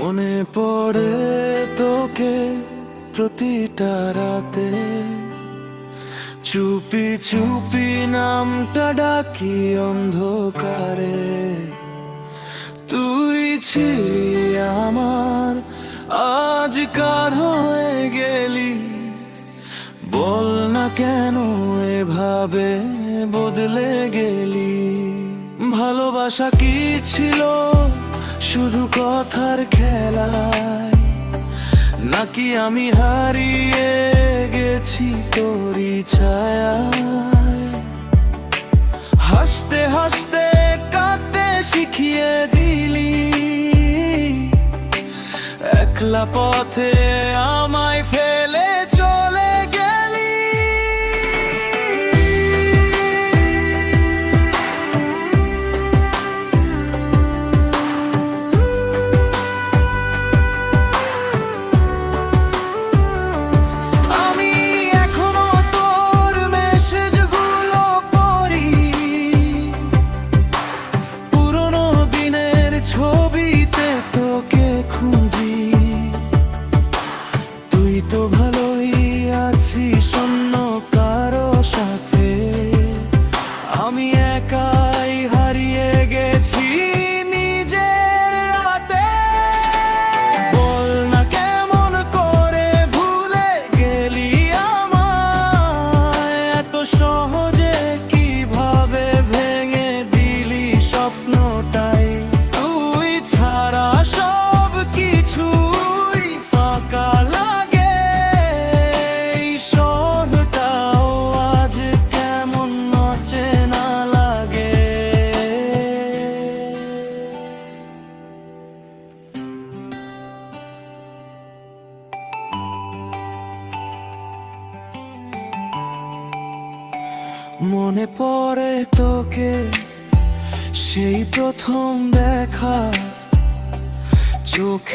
মনে পড়ে তোকে প্রতিটা রাতে, চুপি চুপি নামটা ডাকি অন্ধকারে। তুই ছিলি আমার, আজ কার হয়ে গেলি? বল না কেন এভাবে বদলে গেলি? ভালোবাসা কি ছিল শুধু কথার খেলায়, নাকি আমি হারিয়ে গেছি তোরই ছায়ায়? হাসতে হাসতে কাঁদতে শিখিয়ে দিলি, একলা পথে আমায় ফেলে চলে গেলি। আমি এখনো তোর মেসেজগুলো পড়ি, পুরনো দিনের ছবিতে তোকে খুঁজি। তুই তো ভালোই আছিস অন্য কারো সাথে, আমি একাই হারিয়ে গেছি নিজের রাতে। বল না কেমন করে ভুলে গেলি আমায়, এত সহজে কিভাবে ভেঙে দিলি স্বপ্নটাই? তুই ছাড়া সব কিছুই ফাঁকা লাগে, এই শহরটাও আজ কেমন অচেনা লাগে। মনে পড়ে তোকে সেই প্রথম দেখা, চোখে